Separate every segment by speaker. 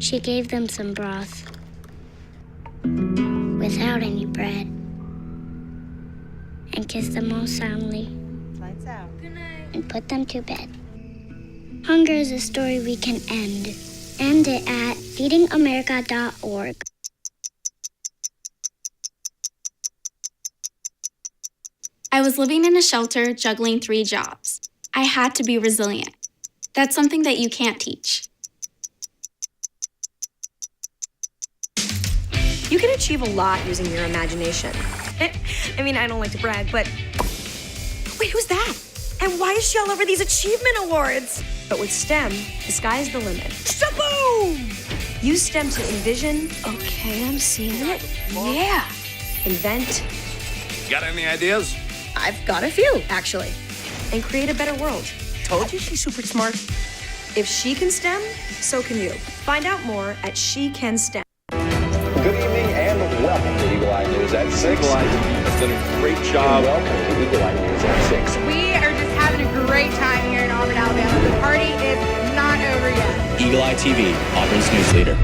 Speaker 1: She gave them some broth without any bread and kissed them all soundly.
Speaker 2: Lights out.
Speaker 3: Good night.
Speaker 1: And put them to bed. Hunger is a story we can end. End it at feedingamerica.org.
Speaker 4: I was living in a shelter, juggling 3 jobs. I had to be resilient. That's something that you can't teach.
Speaker 5: You can achieve a lot using your imagination. I mean, I don't like to brag, but... Wait, who's that? And why is she all over these achievement awards? But with STEM, the sky's the limit. Shaboom! Use STEM to envision... Okay, I'm seeing it. Yeah. Invent...
Speaker 6: Got any ideas?
Speaker 5: I've got a few, actually. And create a better world.
Speaker 6: Told you she's super smart.
Speaker 5: If she can STEM, so can you. Find out more at She Can STEM.
Speaker 7: Good evening and welcome to Eagle Eye News at 6.
Speaker 6: Eagle Eye has done a great job.
Speaker 7: Welcome to Eagle Eye News at 6.
Speaker 2: We are just having a great time here in Auburn, Alabama. The party is not over yet.
Speaker 8: Eagle Eye TV, Auburn's news leader.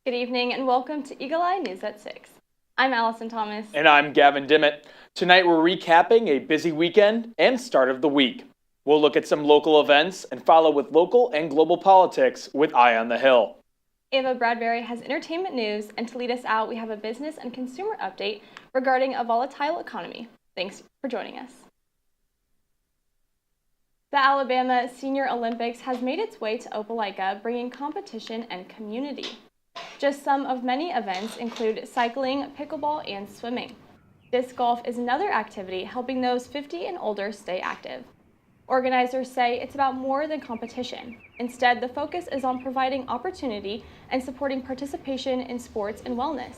Speaker 3: Good evening and welcome to Eagle Eye News at 6. I'm Allison Thomas.
Speaker 9: And I'm Gavin Dimmitt. Tonight we're recapping a busy weekend and start of the week. We'll look at some local events and follow with local and global politics with Eye on the Hill.
Speaker 3: Ava Bradbury has entertainment news, and to lead us out, we have a business and consumer update regarding a volatile economy. Thanks for joining us. The Alabama Senior Olympics has made its way to Opelika, bringing competition and community. Just some of many events include cycling, pickleball, and swimming. Disc golf is another activity helping those 50 and older stay active. Organizers say it's about more than competition. Instead, the focus is on providing opportunity and supporting participation in sports and wellness.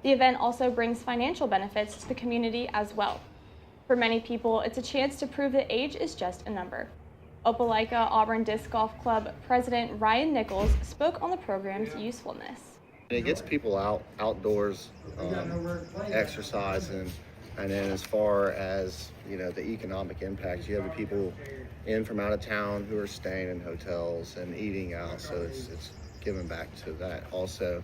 Speaker 3: The event also brings financial benefits to the community as well. For many people, it's a chance to prove that age is just a number. Opelika Auburn Disc Golf Club President Ryan Nichols spoke on the program's usefulness.
Speaker 10: It gets people outdoors, exercising, and then as far as, you know, the economic impacts, you have the people in from out of town who are staying in hotels and eating out, so it's giving back to that also.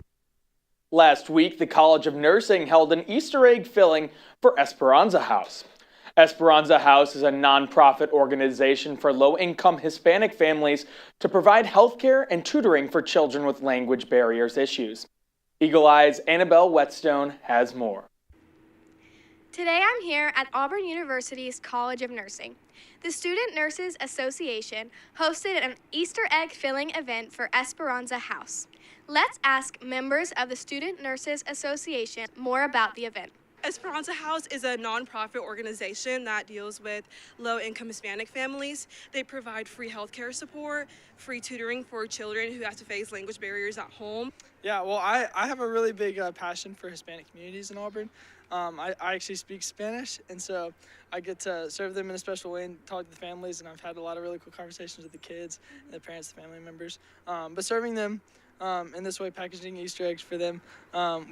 Speaker 9: Last week, the College of Nursing held an Easter egg filling for Esperanza House. Esperanza House is a nonprofit organization for low-income Hispanic families to provide healthcare and tutoring for children with language barriers issues. Eagle Eye's Annabelle Whetstone has more.
Speaker 11: Today I'm here at Auburn University's College of Nursing. The Student Nurses Association hosted an Easter egg filling event for Esperanza House. Let's ask members of the Student Nurses Association more about the event.
Speaker 12: Esperanza House is a nonprofit organization that deals with low-income Hispanic families. They provide free healthcare support, free tutoring for children who have to face language barriers at home.
Speaker 13: Yeah, well, I have a really big passion for Hispanic communities in Auburn. I actually speak Spanish, and so I get to serve them in a special way and talk to the families, and I've had a lot of really cool conversations with the kids and the parents, the family members. But serving them in this way, packaging Easter eggs for them,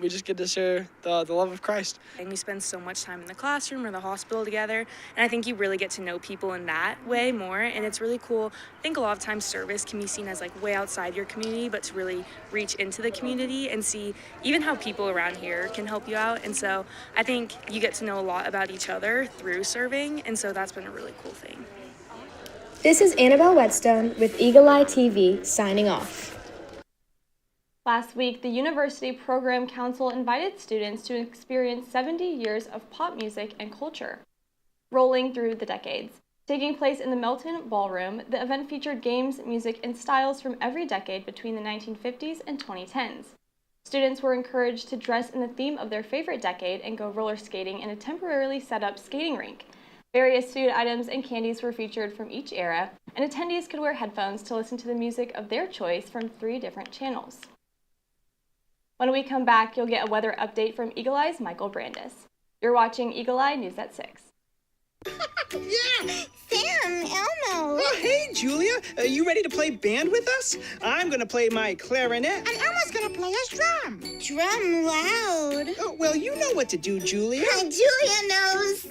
Speaker 13: we just get to share the love of Christ.
Speaker 14: And we spend so much time in the classroom or the hospital together, and I think you really get to know people in that way more, and it's really cool. I think a lot of times service can be seen as like way outside your community, but to really reach into the community and see even how people around here can help you out, and so I think you get to know a lot about each other through serving, and so that's been a really cool thing.
Speaker 15: This is Annabelle Whetstone with Eagle Eye TV signing off.
Speaker 3: Last week, the University Program Council invited students to experience 70 years of pop music and culture, rolling through the decades. Taking place in the Melton Ballroom, the event featured games, music, and styles from every decade between the 1950s and 2010s. Students were encouraged to dress in the theme of their favorite decade and go roller skating in a temporarily set up skating rink. Various food items and candies were featured from each era, and attendees could wear headphones to listen to the music of their choice from 3 different channels. When we come back, you'll get a weather update from Eagle Eye's Michael Brandis. You're watching Eagle Eye News at 6.
Speaker 16: Yeah, Sam, Elmo.
Speaker 17: Oh, hey, Julia. Are you ready to play band with us? I'm going to play my clarinet.
Speaker 16: And Elmo's going to play his drum. Drum loud.
Speaker 17: Oh, well, you know what to do, Julia.
Speaker 16: Julia knows.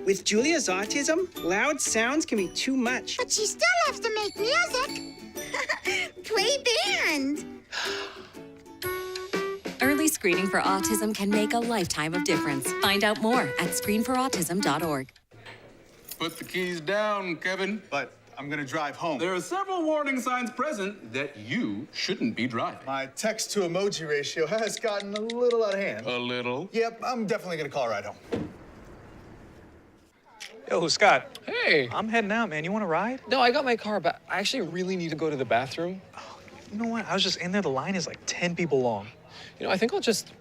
Speaker 17: With Julia's autism, loud sounds can be too much.
Speaker 16: But she still has to make music. Play band.
Speaker 18: Early screening for autism can make a lifetime of difference. Find out more at screenforautism.org.
Speaker 19: Put the keys down, Kevin.
Speaker 20: But I'm gonna drive home.
Speaker 19: There are several warning signs present that you shouldn't be driving.
Speaker 20: My text to emoji ratio has gotten a little out of hand.
Speaker 19: A little?
Speaker 20: Yep, I'm definitely gonna call a ride home.
Speaker 21: Yo, Scott.
Speaker 22: Hey.
Speaker 21: I'm heading out, man. You want to ride?
Speaker 22: No, I got my car, but I actually really need to go to the bathroom.
Speaker 21: Oh, you know what? I was just in there. The line is like 10 people long.
Speaker 22: You know, I think I'll just...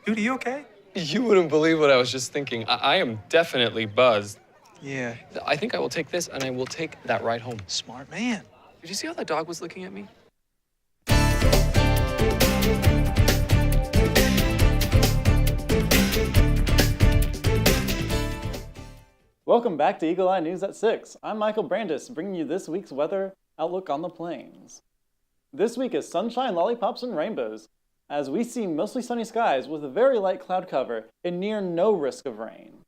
Speaker 21: Dude, are you okay?
Speaker 22: You wouldn't believe what I was just thinking. I am definitely buzzed.
Speaker 21: Yeah.
Speaker 22: I think I will take this, and I will take that ride home.
Speaker 21: Smart man.
Speaker 22: Did you see how the dog was looking at me?
Speaker 9: Welcome back to Eagle Eye News at 6. I'm Michael Brandis, bringing you this week's weather outlook on the plains. This week is sunshine, lollipops, and rainbows, as we see mostly sunny skies with a very light cloud cover and near no risk of rain.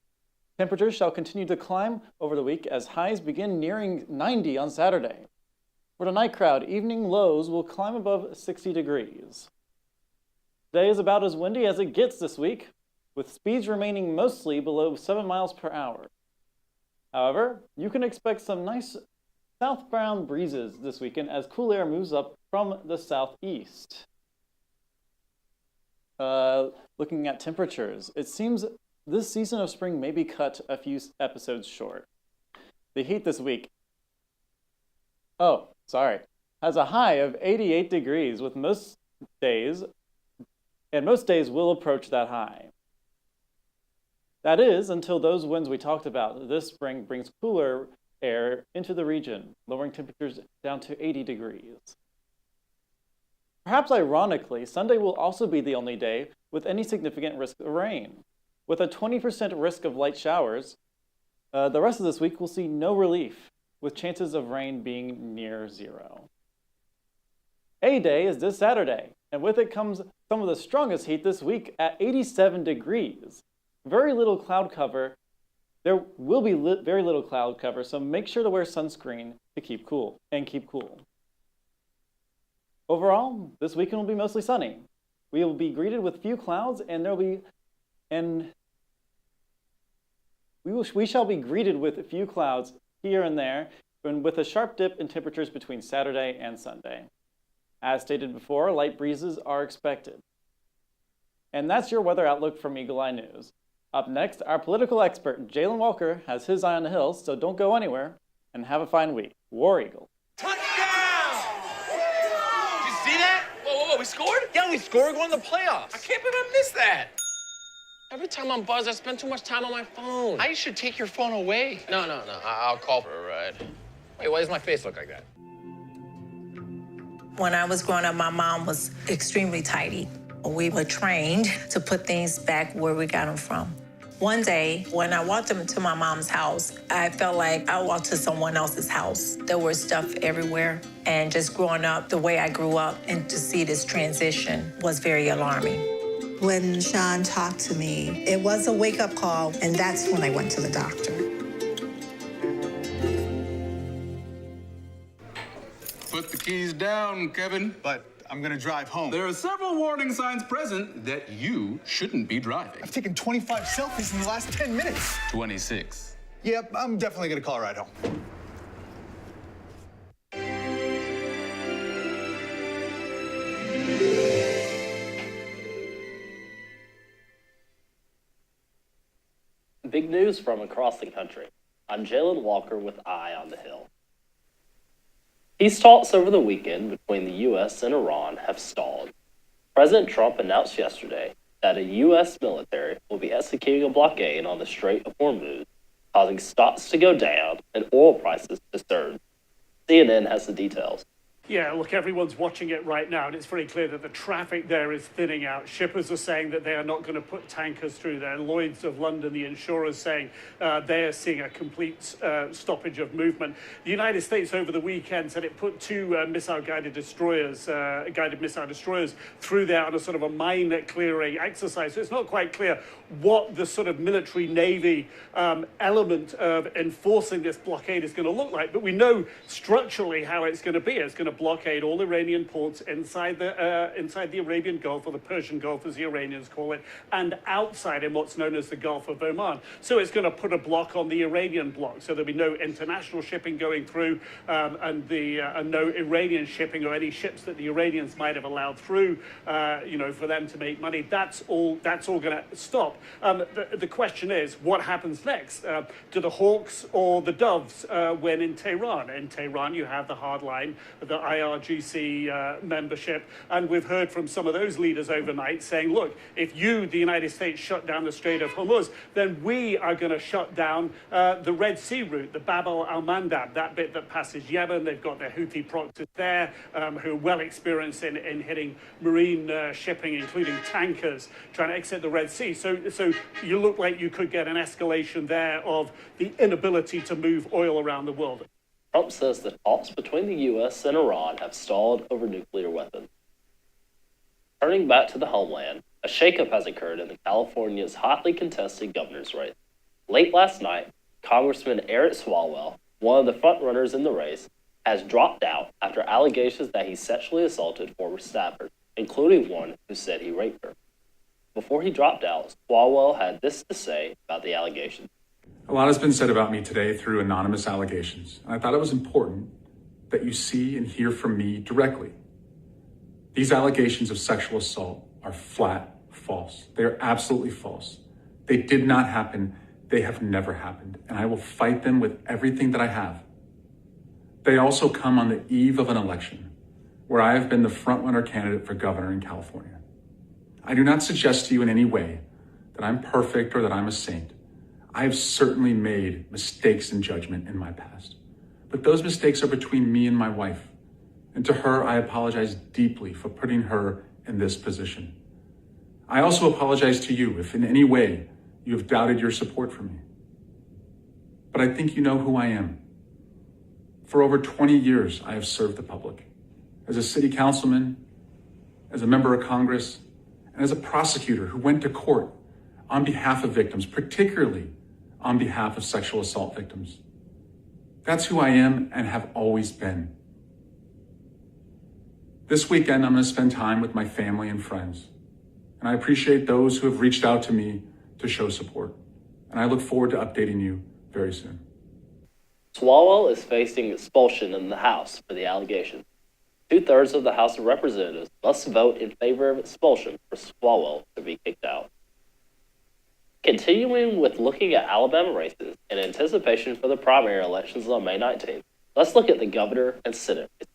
Speaker 9: Temperatures shall continue to climb over the week as highs begin nearing 90 on Saturday. For the night crowd, evening lows will climb above 60 degrees. Today is about as windy as it gets this week, with speeds remaining mostly below 7 miles per hour. However, you can expect some nice southbound breezes this weekend as cool air moves up from the southeast. Looking at temperatures, it seems this season of spring may be cut a few episodes short. The heat this week, has a high of 88 degrees with most days will approach that high. That is, until those winds we talked about this spring brings cooler air into the region, lowering temperatures down to 80 degrees. Perhaps ironically, Sunday will also be the only day with any significant risk of rain. With a 20% risk of light showers, the rest of this week will see no relief, with chances of rain being near zero. A-Day is this Saturday, and with it comes some of the strongest heat this week at 87 degrees. Very little cloud cover. There will be very little cloud cover, so make sure to wear sunscreen to keep cool. Overall, this weekend will be mostly sunny. We will be greeted with few clouds, we shall be greeted with a few clouds here and there, and with a sharp dip in temperatures between Saturday and Sunday. As stated before, light breezes are expected. And that's your weather outlook from Eagle Eye News. Up next, our political expert, Jalen Walker, has his eye on the hill, so don't go anywhere, and have a fine week. War Eagle.
Speaker 6: Touchdown! Did you see that? Whoa, we scored? Yeah, we scored going to the playoffs. I can't believe I missed that.
Speaker 23: Every time I'm buzzed, I spend too much time on my phone.
Speaker 6: I should take your phone away.
Speaker 23: No. I'll call for a ride.
Speaker 6: Wait, why does my face look like that?
Speaker 24: When I was growing up, my mom was extremely tidy. We were trained to put things back where we got them from. One day, when I walked into my mom's house, I felt like I walked to someone else's house. There was stuff everywhere. And just growing up the way I grew up and to see this transition was very alarming.
Speaker 25: When Sean talked to me, it was a wake-up call, and that's when I went to the doctor.
Speaker 19: Put the keys down, Kevin.
Speaker 20: But I'm gonna drive home.
Speaker 19: There are several warning signs present that you shouldn't be driving.
Speaker 20: I've taken 25 selfies in the last 10 minutes.
Speaker 19: 26.
Speaker 20: Yep, I'm definitely gonna call a ride home.
Speaker 26: Big news from across the country. I'm Jalen Walker with Eye on the Hill. Peace talks over the weekend between the U.S. and Iran have stalled. President Trump announced yesterday that a U.S. military will be executing a blockade on the Strait of Hormuz, causing stocks to go down and oil prices to surge. CNN has the details.
Speaker 1: Yeah, look, everyone's watching it right now, and it's very clear that the traffic there is thinning out. Shippers are saying that they are not going to put tankers through there. Lloyd's of London, the insurers, saying they are seeing a complete stoppage of movement. The United States over the weekend said it put two guided missile destroyers through there on a sort of a mine clearing exercise. So it's not quite clear what the sort of military Navy element of enforcing this blockade is going to look like, but we know structurally how it's going to be. It's going to blockade all Iranian ports inside the Arabian Gulf, or the Persian Gulf as the Iranians call it, and outside in what's known as the Gulf of Oman. So it's going to put a block on the Iranian block, so there'll be no international shipping going through, and no Iranian shipping or any ships that the Iranians might have allowed through, for them to make money. That's all going to stop. The question is, what happens next? Do the hawks or the doves win in Tehran? In Tehran, you have the hard line, the IRGC membership, and we've heard from some of those leaders overnight saying, look, if you, the United States, shut down the Strait of Hormuz, then we are going to shut down the Red Sea route, the Bab al-Mandab, that bit that passes Yemen. They've got their Houthi proxies there who are well experienced in hitting marine shipping, including tankers, trying to exit the Red Sea. So you look like you could get an escalation there of the inability to move oil around the world.
Speaker 26: Trump says the talks between the U.S. and Iran have stalled over nuclear weapons. Turning back to the homeland, a shakeup has occurred in California's hotly contested governor's race. Late last night, Congressman Eric Swalwell, one of the frontrunners in the race, has dropped out after allegations that he sexually assaulted former staffers, including one who said he raped her. Before he dropped out, Swalwell had this to say about the allegations.
Speaker 2: A lot has been said about me today through anonymous allegations, and I thought it was important that you see and hear from me directly. These allegations of sexual assault are flat false. They are absolutely false. They did not happen. They have never happened, and I will fight them with everything that I have. They also come on the eve of an election where I have been the frontrunner candidate for governor in California. I do not suggest to you in any way that I'm perfect or that I'm a saint. I have certainly made mistakes in judgment in my past, but those mistakes are between me and my wife. And to her, I apologize deeply for putting her in this position. I also apologize to you if in any way you have doubted your support for me. But I think you know who I am. For over 20 years, I have served the public as a city councilman, as a member of Congress, and as a prosecutor who went to court on behalf of victims, particularly on behalf of sexual assault victims. That's who I am and have always been. This weekend, I'm going to spend time with my family and friends, and I appreciate those who have reached out to me to show support, and I look forward to updating you very soon.
Speaker 26: Swalwell is facing expulsion in the House for the allegation. 2/3 of the House of Representatives must vote in favor of expulsion for Swalwell to be kicked out. Continuing with looking at Alabama races in anticipation for the primary elections on May 19th, let's look at the governor and Senate races.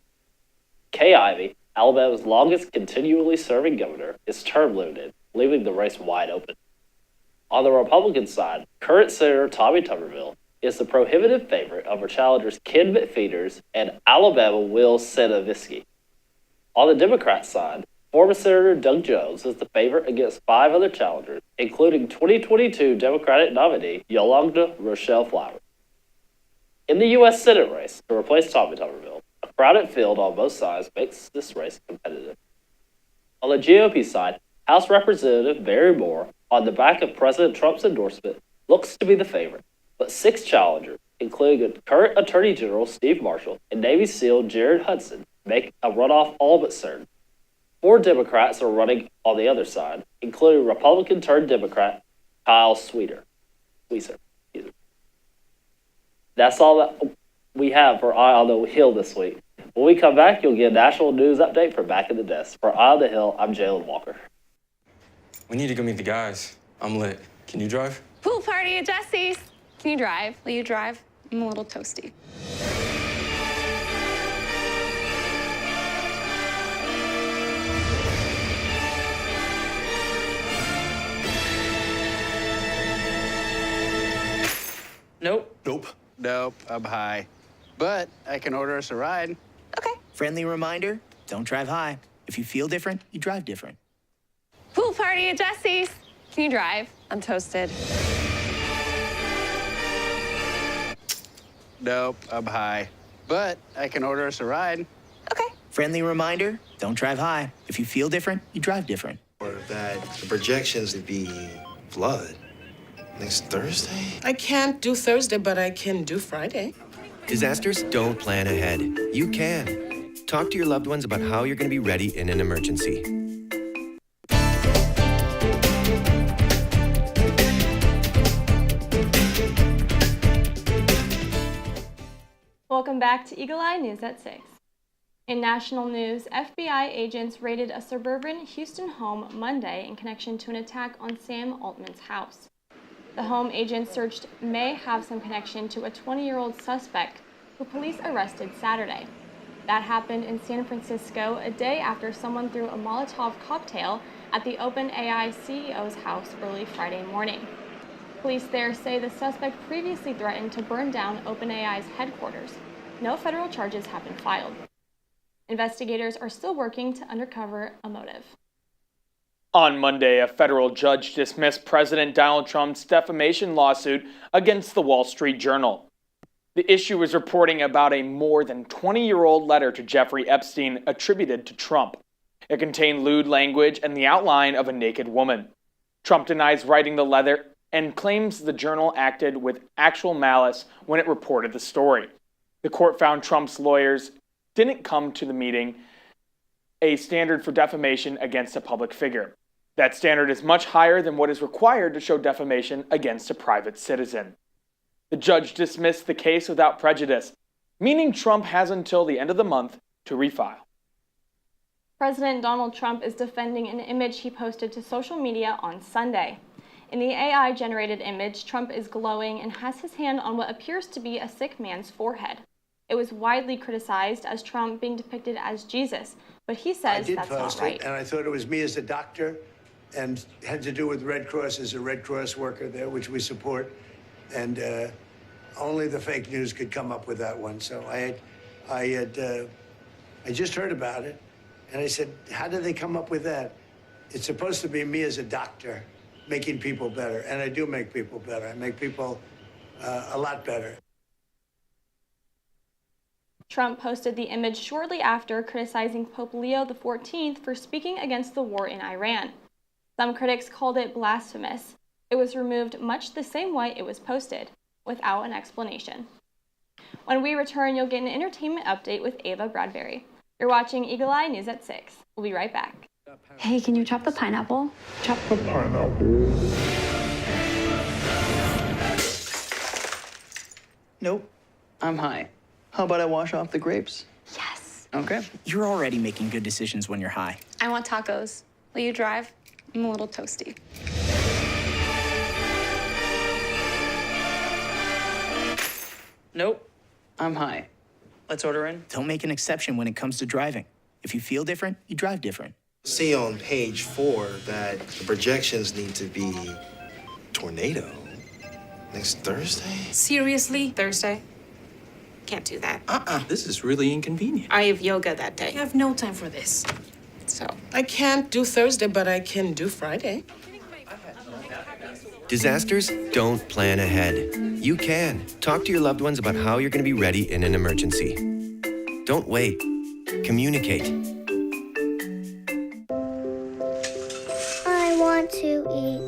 Speaker 26: Kay Ivey, Alabama's longest continually serving governor, is term limited, leaving the race wide open. On the Republican side, current Senator Tommy Tuberville is the prohibitive favorite over challengers Ken McPheeters and Alabama Will Senovisky. On the Democrat side, former Senator Doug Jones is the favorite against 5 other challengers, including 2022 Democratic nominee Yolanda Rochelle Flowers. In the U.S. Senate race to replace Tommy Tuberville, a crowded field on both sides makes this race competitive. On the GOP side, House Representative Barry Moore, on the back of President Trump's endorsement, looks to be the favorite, but 6 challengers, including current Attorney General Steve Marshall and Navy SEAL Jared Hudson, make a runoff all but certain. 4 Democrats are running on the other side, including Republican-turned-Democrat Kyle Sweeser. That's all that we have for Eye on the Hill this week. When we come back, you'll get a national news update from Back in the Desk. For Eye on the Hill, I'm Jalen Walker.
Speaker 4: We need to go meet the guys. I'm lit. Can you drive?
Speaker 5: Pool party at Jesse's. Can you drive? Will you drive? I'm a little toasty.
Speaker 4: Nope.
Speaker 7: Nope, I'm high. But I can order us a ride.
Speaker 5: Okay,
Speaker 7: Friendly reminder, don't drive high. If you feel different, you drive different.
Speaker 5: Pool party at Jesse's. Can you drive?
Speaker 8: I'm toasted.
Speaker 17: Nope, I'm high. But I can order us a ride.
Speaker 7: Friendly reminder, don't drive high. If you feel different, you drive different.
Speaker 10: Or that the projections would be flood next Thursday?
Speaker 11: I can't do Thursday, but I can do Friday.
Speaker 12: Disasters don't plan ahead. You can. Talk to your loved ones about how you're going to be ready in an emergency.
Speaker 3: Welcome back to Eagle Eye News at 6. In national news, FBI agents raided a suburban Houston home Monday in connection to an attack on Sam Altman's house. The home agents searched may have some connection to a 20-year-old suspect who police arrested Saturday. That happened in San Francisco a day after someone threw a Molotov cocktail at the OpenAI CEO's house early Friday morning. Police there say the suspect previously threatened to burn down OpenAI's headquarters. No federal charges have been filed. Investigators are still working to uncover a motive.
Speaker 9: On Monday, a federal judge dismissed President Donald Trump's defamation lawsuit against the Wall Street Journal. The issue is reporting about a more than 20-year-old letter to Jeffrey Epstein attributed to Trump. It contained lewd language and the outline of a naked woman. Trump denies writing the letter and claims the journal acted with actual malice when it reported the story. The court found Trump's lawyers didn't come to the meeting, a standard for defamation against a public figure. That standard is much higher than what is required to show defamation against a private citizen. The judge dismissed the case without prejudice, meaning Trump has until the end of the month to refile.
Speaker 3: President Donald Trump is defending an image he posted to social media on Sunday. In the AI-generated image, Trump is glowing and has his hand on what appears to be a sick man's forehead. It was widely criticized as Trump being depicted as Jesus, but he says that's not right.
Speaker 13: And I thought it was me as a doctor, and had to do with Red Cross as a Red Cross worker there, which we support. And only the fake news could come up with that one. So I just heard about it, and I said, how did they come up with that? It's supposed to be me as a doctor making people better, and I do make people better. I make people a lot better.
Speaker 3: Trump posted the image shortly after criticizing Pope Leo XIV for speaking against the war in Iran. Some critics called it blasphemous. It was removed much the same way it was posted, without an explanation. When we return, you'll get an entertainment update with Ava Bradbury. You're watching Eagle Eye News at 6. We'll be right back.
Speaker 27: Hey, can you chop the pineapple?
Speaker 28: Chop the pineapple.
Speaker 17: Nope, I'm high. How about I wash off the grapes?
Speaker 5: Yes.
Speaker 17: Okay.
Speaker 7: You're already making good decisions when you're high.
Speaker 5: I want tacos. Will you drive? I'm a little toasty.
Speaker 17: Nope, I'm high. Let's order in.
Speaker 7: Don't make an exception when it comes to driving. If you feel different, you drive different.
Speaker 10: See on page 4 that the projections need to be tornado next Thursday?
Speaker 14: Seriously? Thursday? Can't do that.
Speaker 12: This is really inconvenient.
Speaker 14: I have yoga that day.
Speaker 11: I have no time for this.
Speaker 14: So,
Speaker 11: I can't do Thursday, but I can do Friday.
Speaker 12: Disasters don't plan ahead. You can. Talk to your loved ones about how you're going to be ready in an emergency. Don't wait. Communicate.
Speaker 16: I want to eat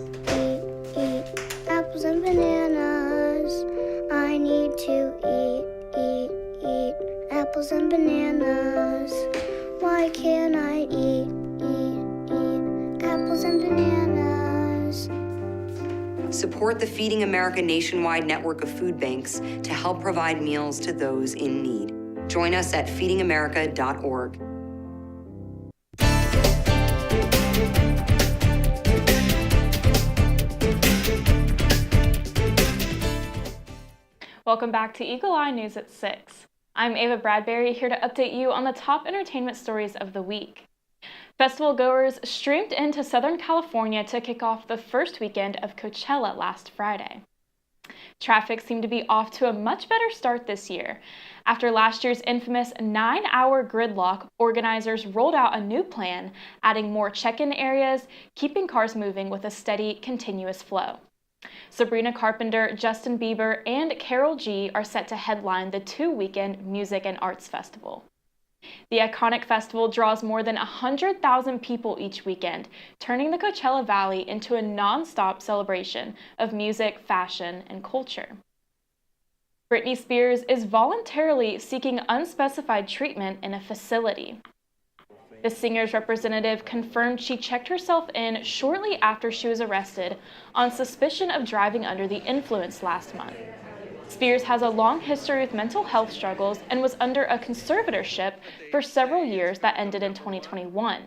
Speaker 16: apples and bananas. I need to eat apples and bananas. Why can't I eat apples and bananas?
Speaker 29: Support the Feeding America nationwide network of food banks to help provide meals to those in need. Join us at feedingamerica.org.
Speaker 3: Welcome back to Eagle Eye News at 6. I'm Ava Bradbury, here to update you on the top entertainment stories of the week. Festival goers streamed into Southern California to kick off the first weekend of Coachella last Friday. Traffic seemed to be off to a much better start this year, After last year's infamous 9-hour gridlock, organizers rolled out a new plan, adding more check-in areas, keeping cars moving with a steady, continuous flow. Sabrina Carpenter, Justin Bieber, and Karol G are set to headline the 2-weekend Music and Arts Festival. The iconic festival draws more than 100,000 people each weekend, turning the Coachella Valley into a non-stop celebration of music, fashion, and culture. Britney Spears is voluntarily seeking unspecified treatment in a facility. The singer's representative confirmed she checked herself in shortly after she was arrested on suspicion of driving under the influence last month. Spears has a long history with mental health struggles and was under a conservatorship for several years that ended in 2021.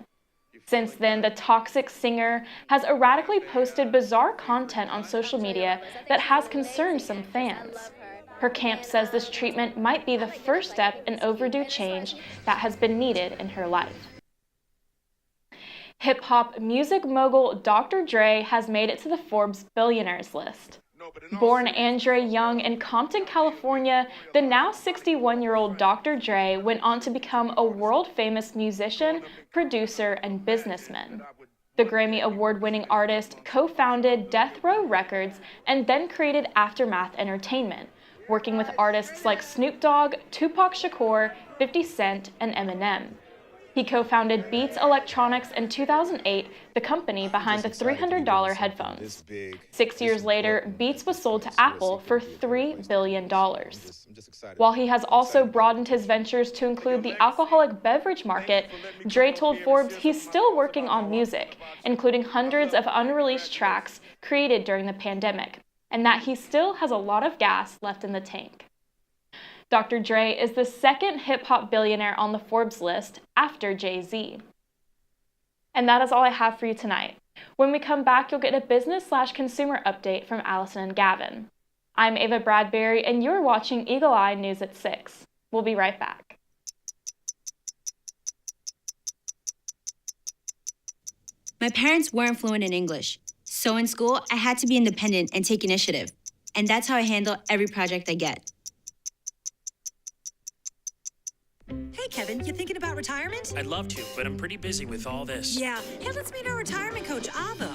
Speaker 3: Since then, the toxic singer has erratically posted bizarre content on social media that has concerned some fans. Her camp says this treatment might be the first step in overdue change that has been needed in her life. Hip-hop music mogul Dr. Dre has made it to the Forbes Billionaires list. Born Andre Young in Compton, California, the now 61-year-old Dr. Dre went on to become a world-famous musician, producer, and businessman. The Grammy Award-winning artist co-founded Death Row Records and then created Aftermath Entertainment, working with artists like Snoop Dogg, Tupac Shakur, 50 Cent, and Eminem. He co-founded Beats Electronics in 2008, the company behind the $300 headphones. 6 years later, Beats was sold to Apple for $3 billion. While he has also broadened his ventures to include the alcoholic beverage market, Dre told Forbes he's still working on music, including hundreds of unreleased tracks created during the pandemic, and that he still has a lot of gas left in the tank. Dr. Dre is the second hip-hop billionaire on the Forbes list after Jay-Z. And that is all I have for you tonight. When we come back, you'll get a business/consumer update from Allison and Gavin. I'm Ava Bradbury, and you're watching Eagle Eye News at 6. We'll be right back.
Speaker 6: My parents weren't fluent in English, so in school, I had to be independent and take initiative. And that's how I handle every project I get.
Speaker 8: Hey, Kevin, you thinking about retirement?
Speaker 15: I'd love to, but I'm pretty busy with all this.
Speaker 8: Yeah. Hey, let's meet our retirement coach, Avo.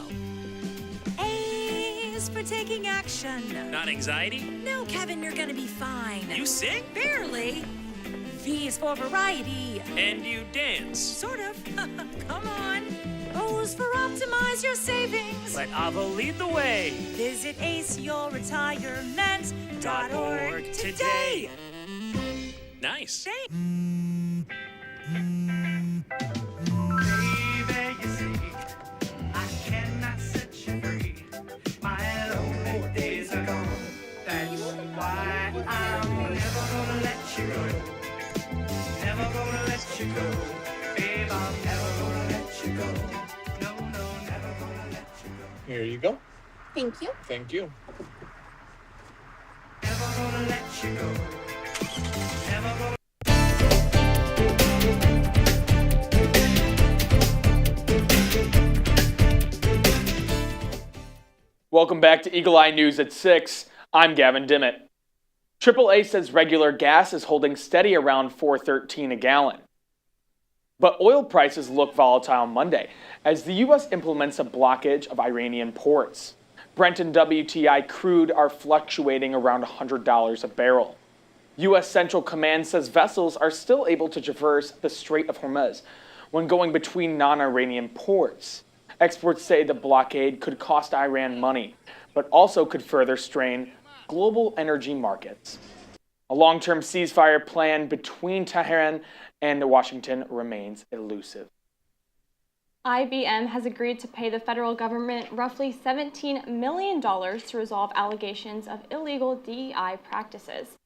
Speaker 8: A is for taking action.
Speaker 15: Not anxiety?
Speaker 8: No, Kevin, you're gonna be fine.
Speaker 15: You sing?
Speaker 8: Barely. V is for variety.
Speaker 15: And you dance?
Speaker 8: Sort of. Come on. O is for optimize your savings.
Speaker 15: Let Avo lead the way.
Speaker 8: Visit aceyourretirement.org today.
Speaker 15: Nice.
Speaker 8: Hey.
Speaker 20: Here you go.
Speaker 8: Thank you.
Speaker 20: Thank you.
Speaker 9: Welcome back to Eagle Eye News at 6. I'm Gavin Dimmitt. AAA says regular gas is holding steady around $4.13 a gallon. But oil prices look volatile Monday as the U.S. implements a blockage of Iranian ports. Brent and WTI crude are fluctuating around $100 a barrel. U.S. Central Command says vessels are still able to traverse the Strait of Hormuz when going between non-Iranian ports. Experts say the blockade could cost Iran money, but also could further strain global energy markets. A long-term ceasefire plan between Tehran and Washington remains elusive.
Speaker 3: IBM has agreed to pay the federal government roughly $17 million to resolve allegations of illegal DEI practices.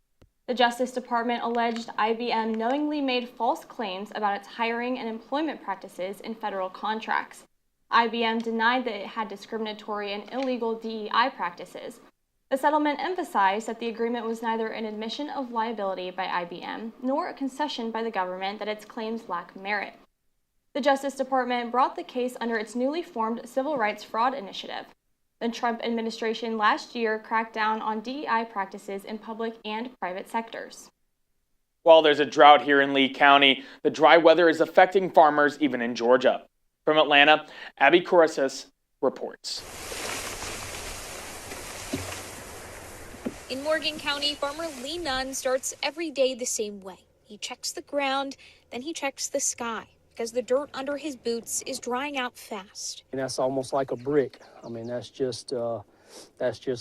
Speaker 3: The Justice Department alleged IBM knowingly made false claims about its hiring and employment practices in federal contracts. IBM denied that it had discriminatory and illegal DEI practices. The settlement emphasized that the agreement was neither an admission of liability by IBM nor a concession by the government that its claims lack merit. The Justice Department brought the case under its newly formed Civil Rights Fraud Initiative. The Trump administration last year cracked down on DEI practices in public and private sectors.
Speaker 9: While there's a drought here in Lee County, the dry weather is affecting farmers even in Georgia. From Atlanta, Abby Correces reports.
Speaker 1: In Morgan County, farmer Lee Nunn starts every day the same way. He checks the ground, then he checks the sky, because the dirt under his boots is drying out fast.
Speaker 2: And that's almost like a brick. I mean, that's just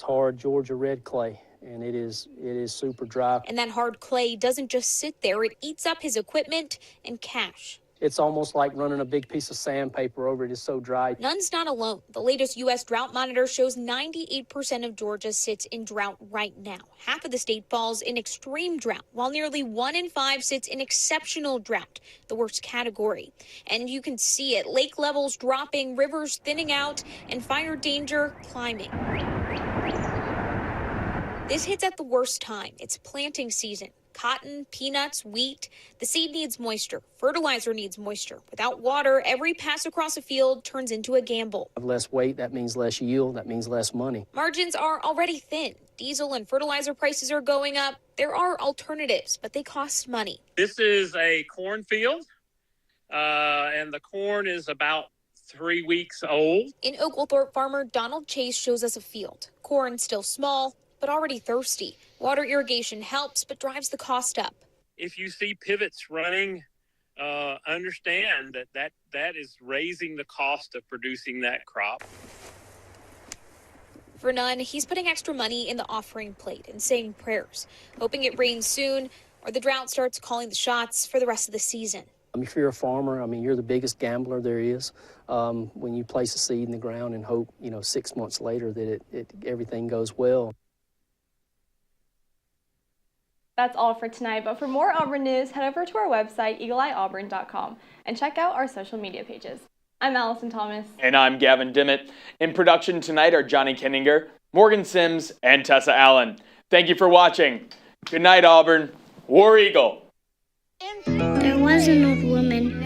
Speaker 2: hard Georgia red clay, and it is super dry.
Speaker 1: And that hard clay doesn't just sit there, it eats up his equipment and cash.
Speaker 2: It's almost like running a big piece of sandpaper over it. It's so dry.
Speaker 1: Nunn's not alone. The latest U.S. drought monitor shows 98% of Georgia sits in drought right now. Half of the state falls in extreme drought, while nearly 1 in 5 sits in exceptional drought, the worst category. And you can see it. Lake levels dropping, rivers thinning out, and fire danger climbing. This hits at the worst time. It's planting season. Cotton, peanuts, wheat. The seed needs moisture. Fertilizer needs moisture. Without water, every pass across a field turns into a gamble.
Speaker 2: Less weight, that means less yield, that means less money.
Speaker 1: Margins are already thin. Diesel and fertilizer prices are going up. There are alternatives, but they cost money.
Speaker 18: This is a cornfield, and the corn is about 3 weeks old.
Speaker 1: In Oglethorpe, farmer Donald Chase shows us a field. Corn still small, but already thirsty. Water irrigation helps, but drives the cost up.
Speaker 18: If you see pivots running, understand that is raising the cost of producing that crop.
Speaker 1: For Nunn, he's putting extra money in the offering plate and saying prayers, hoping it rains soon or the drought starts calling the shots for the rest of the season.
Speaker 2: If you're a farmer, I mean, you're the biggest gambler there is. When you place a seed in the ground and hope, 6 months later that everything goes well.
Speaker 3: That's all for tonight, but for more Auburn news, head over to our website, eagleeyeauburn.com, and check out our social media pages. I'm Allison Thomas.
Speaker 9: And I'm Gavin Dimmitt. In production tonight are Johnny Kenninger, Morgan Sims, and Tessa Allen. Thank you for watching. Good night, Auburn. War Eagle.
Speaker 19: There was an old woman who